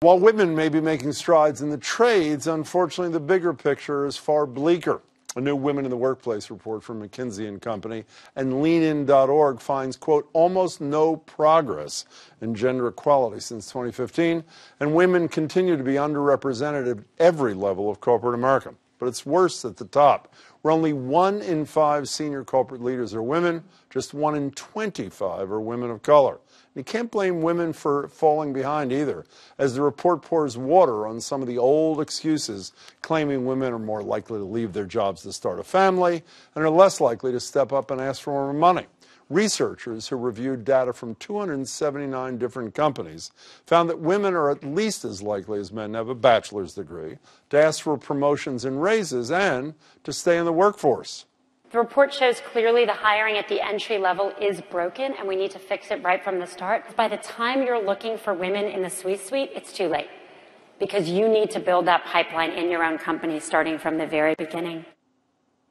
While women may be making strides in the trades, unfortunately, the bigger picture is far bleaker. A new Women in the Workplace report from McKinsey and Company and leanin.org finds, quote, almost no progress in gender equality since 2015, and women continue to be underrepresented at every level of corporate America. But it's worse at the top, where only 1 in 5 senior corporate leaders are women, just 1 in 25 are women of color. You can't blame women for falling behind either, as the report pours water on some of the old excuses claiming women are more likely to leave their jobs to start a family and are less likely to step up and ask for more money. Researchers who reviewed data from 279 different companies found that women are at least as likely as men to have a bachelor's degree, to ask for promotions and raises, and to stay in the workforce. The report shows clearly the hiring at the entry level is broken, and we need to fix it right from the start. By the time you're looking for women in the C-suite, it's too late, because you need to build that pipeline in your own company starting from the very beginning.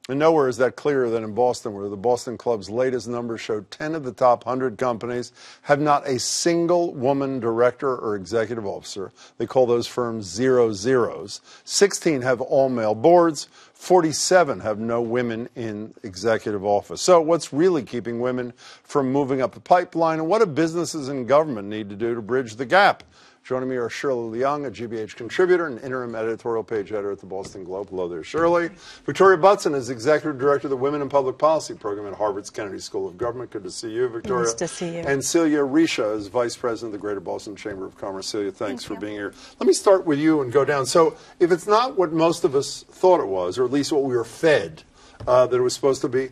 And nowhere is that clearer than in Boston, where the Boston Club's latest numbers showed 10 of the top 100 companies have not a single woman director or executive officer. They call those firms 0 zeros. 16 have all-male boards. 47 have no women in executive office. So what's really keeping women from moving up the pipeline, and what do businesses and government need to do to bridge the gap? Joining me are Shirley Leung, a GBH contributor and interim editorial page editor at the Boston Globe. Hello there, Shirley. Victoria Budson is executive director of the Women in Public Policy program at Harvard's Kennedy School of Government. Good to see you, Victoria. Nice to see you. And Celia Richa is vice president of the Greater Boston Chamber of Commerce. Celia, thanks for being here. Let me start with you and go down. So if it's not what most of us thought it was, or at least what we were fed that it was supposed to be,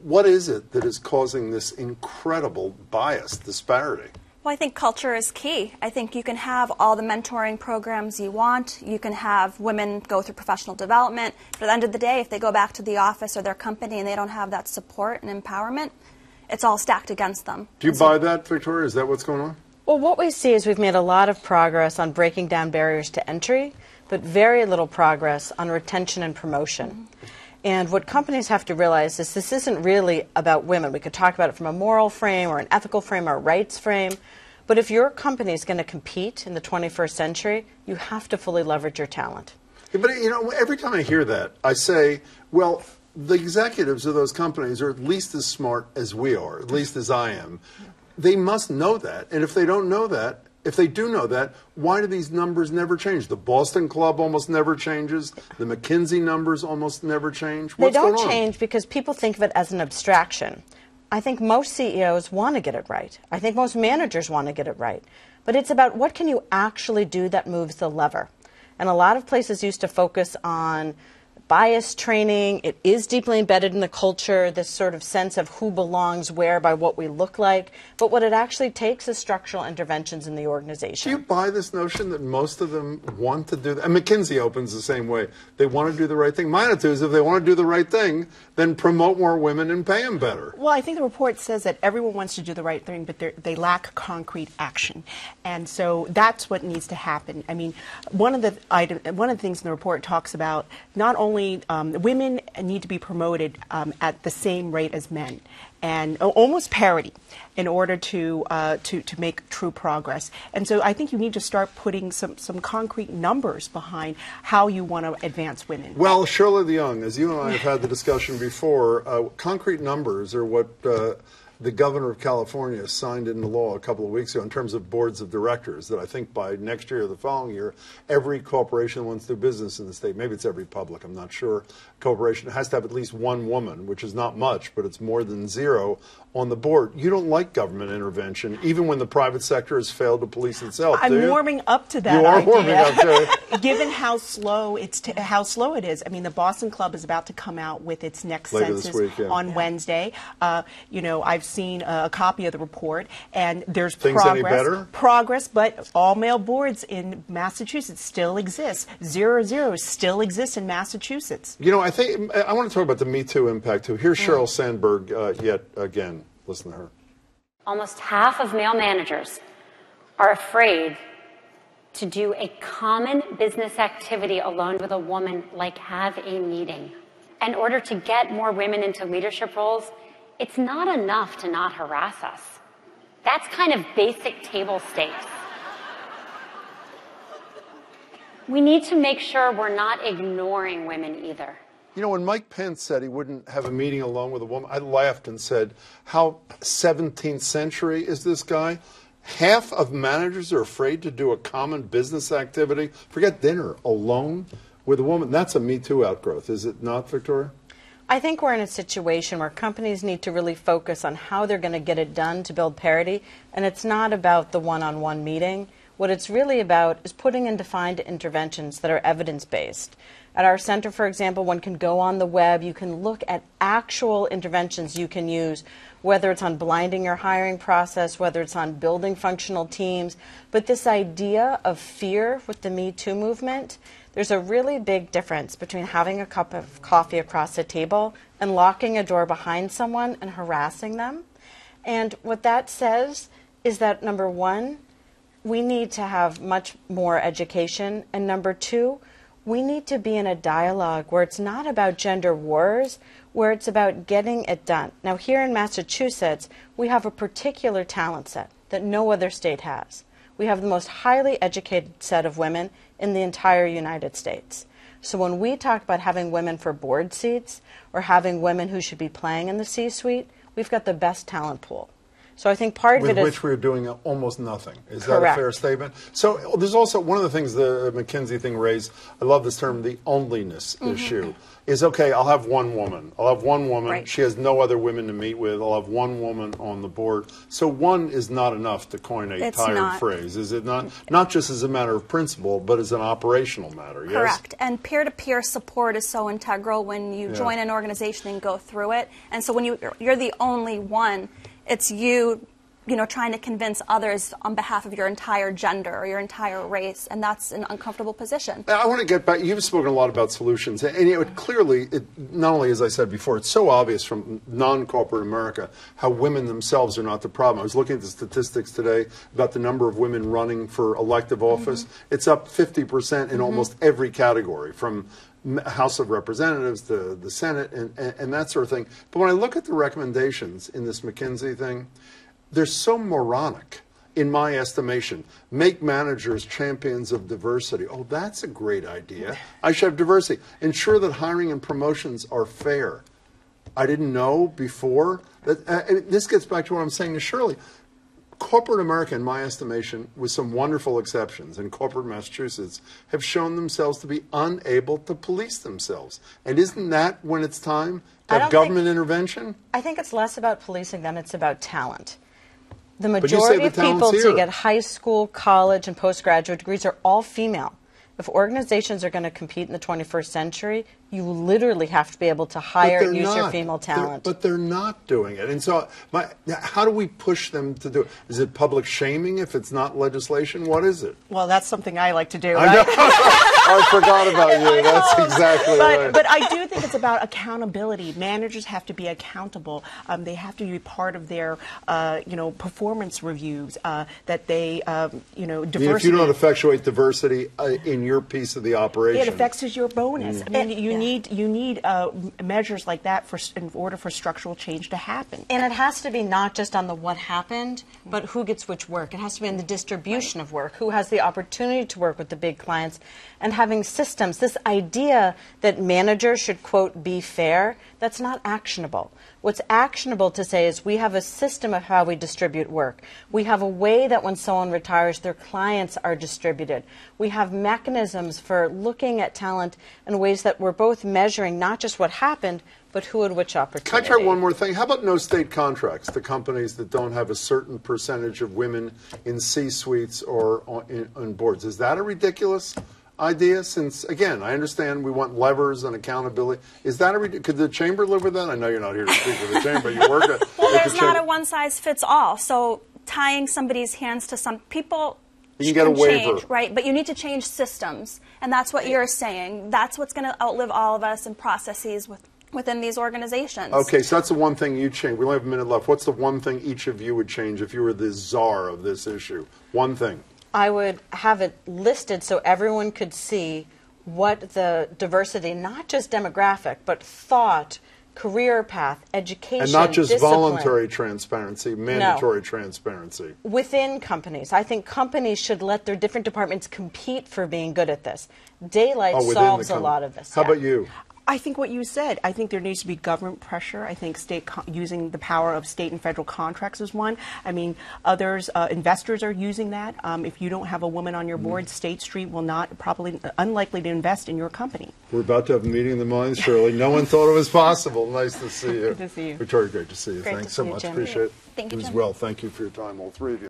what is it that is causing this incredible bias disparity? Well, I think culture is key. I think you can have all the mentoring programs you want. You can have women go through professional development. But at the end of the day, if they go back to the office or their company and they don't have that support and empowerment, it's all stacked against them. Do you buy that, Victoria? Is that what's going on? Well, what we see is we've made a lot of progress on breaking down barriers to entry, but very little progress on retention and promotion. Mm-hmm. And what companies have to realize is this isn't really about women. We could talk about it from a moral frame or an ethical frame or a rights frame. But if your company is going to compete in the 21st century, you have to fully leverage your talent. Yeah, but, you know, every time I hear that, I say, well, the executives of those companies are at least as smart as we are, at least as I am. They must know that. And if they don't know that, if they do know that, why do these numbers never change? The Boston Club almost never changes. The McKinsey numbers almost never change. What's they don't going on? change because people think of it as an abstraction. I think most CEOs want to get it right. I think most managers want to get it right. But it's about what can you actually do that moves the lever. And a lot of places used to focus on bias training. It is deeply embedded in the culture, this sort of sense of who belongs where by what we look like. But what it actually takes is structural interventions in the organization. Do you buy this notion that most of them want to do that? And McKinsey opens the same way. They want to do the right thing. My attitude is if they want to do the right thing, then promote more women and pay them better. Well, I think the report says that everyone wants to do the right thing, but they lack concrete action. And so that's what needs to happen. I mean, one of the things in the report talks about not only women need to be promoted at the same rate as men, and almost parity, in order to make true progress. And so I think you need to start putting some concrete numbers behind how you want to advance women. Well, Shirley Leung, as you and I have had the discussion before, concrete numbers are what the governor of California signed into law a couple of weeks ago in terms of boards of directors, that I think by next year or the following year, every corporation that wants to do business in the state, maybe it's every public, I'm not sure, corporation has to have at least one woman, which is not much, but it's more than 0 on the board. You don't like government intervention, even when the private sector has failed to police itself, do you? I'm warming up to that You are idea. warming up to it. Given how slow it is. I mean, the Boston Club is about to come out with its next Later census this week, on Wednesday. You know, I've seen a copy of the report, and there's Things any better? progress, but all-male boards in Massachusetts still exist. 0 zeros still exist in Massachusetts. You know, I want to talk about the Me Too impact, too. Here's Sheryl Sandberg yet again. Listen to her. Almost half of male managers are afraid to do a common business activity alone with a woman, like have a meeting. In order to get more women into leadership roles, it's not enough to not harass us. That's kind of basic table stakes. We need to make sure we're not ignoring women either. You know, when Mike Pence said he wouldn't have a meeting alone with a woman, I laughed and said, how 17th century is this guy? Half of managers are afraid to do a common business activity. Forget dinner, alone with a woman. That's a Me Too outgrowth, is it not, Victoria? I think we're in a situation where companies need to really focus on how they're going to get it done to build parity, and it's not about the one-on-one meeting. What it's really about is putting in defined interventions that are evidence-based. At our center, for example, one can go on the web, you can look at actual interventions you can use, whether it's on blinding your hiring process, whether it's on building functional teams. But this idea of fear with the Me Too movement, there's a really big difference between having a cup of coffee across the table and locking a door behind someone and harassing them. And what that says is that, number one, we need to have much more education, and number two, we need to be in a dialogue where it's not about gender wars, where it's about getting it done. Now, here in Massachusetts, we have a particular talent set that no other state has. We have the most highly educated set of women in the entire United States. So when we talk about having women for board seats or having women who should be playing in the C-suite, we've got the best talent pool. So I think part of it is... With which we're doing almost nothing. Is correct. That a fair statement? So there's also one of the things the McKinsey thing raised, I love this term, the onlyness issue, is, okay, I'll have one woman. I'll have one woman. Right. She has no other women to meet with. I'll have one woman on the board. So one is not enough to coin a tired phrase, is it not? Not just as a matter of principle, but as an operational matter, yes? Correct. And peer-to-peer support is so integral when you join an organization and go through it. And so when you're the only one, it's you know, trying to convince others on behalf of your entire gender or your entire race, and that's an uncomfortable position. I want to get back. You've spoken a lot about solutions, and clearly, not only, as I said before, it's so obvious from non-corporate America how women themselves are not the problem. I was looking at the statistics today about the number of women running for elective office. It's up 50% in almost every category, from House of Representatives to the Senate and that sort of thing. But when I look at the recommendations in this McKinsey thing, they're so moronic, in my estimation. Make managers champions of diversity. Oh, that's a great idea. I should have diversity. Ensure that hiring and promotions are fair. I didn't know before. This gets back to what I'm saying to Shirley. Corporate America, in my estimation, with some wonderful exceptions in corporate Massachusetts, have shown themselves to be unable to police themselves. And isn't that when it's time to have government intervention? I think it's less about policing than it's about talent. The majority of people to get high school, college, and postgraduate degrees are all female. If organizations are going to compete in the 21st century, you literally have to be able to hire and use your female talent. But they're not doing it. And so how do we push them to do it? Is it public shaming if it's not legislation? What is it? Well, that's something I like to do, I right? I forgot about you. That's exactly right. But I do think it's about accountability. Managers have to be accountable. They have to be part of their, performance reviews, that they, diversity. If you don't effectuate diversity in your piece of the operation, it affects your bonus. I mean, you need measures like that in order for structural change to happen. And it has to be not just on the what happened, but who gets which work. It has to be in the distribution of work, who has the opportunity to work with the big clients, and having systems. This idea that managers should, quote, be fair, that's not actionable. What's actionable to say is we have a system of how we distribute work. We have a way that when someone retires, their clients are distributed. We have mechanisms for looking at talent in ways that we're both measuring not just what happened, but who and which opportunity. Can I try one more thing? How about no state contracts to companies that don't have a certain percentage of women in C-suites or on boards? Is that a ridiculous idea? Since, again, I understand we want levers and accountability. Is that could the chamber live with that? I know you're not here to speak for the chamber. You work at well, there's not a one-size-fits-all. So tying somebody's hands to some people... You can get a waiver. Change, right, but you need to change systems. And that's what you're saying. That's what's going to outlive all of us in processes within these organizations. Okay, so that's the one thing you change. We only have a minute left. What's the one thing each of you would change if you were the czar of this issue? One thing. I would have it listed so everyone could see what the diversity, not just demographic, but thought, career path, education, And not just discipline. voluntary transparency, mandatory transparency. Within companies. I think companies should let their different departments compete for being good at this. Daylight solves a lot of this. How about you? I think what you said. I think there needs to be government pressure. I think using the power of state and federal contracts is one. I mean, others, investors are using that. If you don't have a woman on your board, State Street will not, probably unlikely to invest in your company. We're about to have a meeting of the minds, Shirley. No one thought it was possible. Nice to see you. Good to see you. Victoria, great to see you. Great Thanks to so see you, much. Jim. Appreciate it. Thank you, As Jim. well. Thank you for your time, all three of you.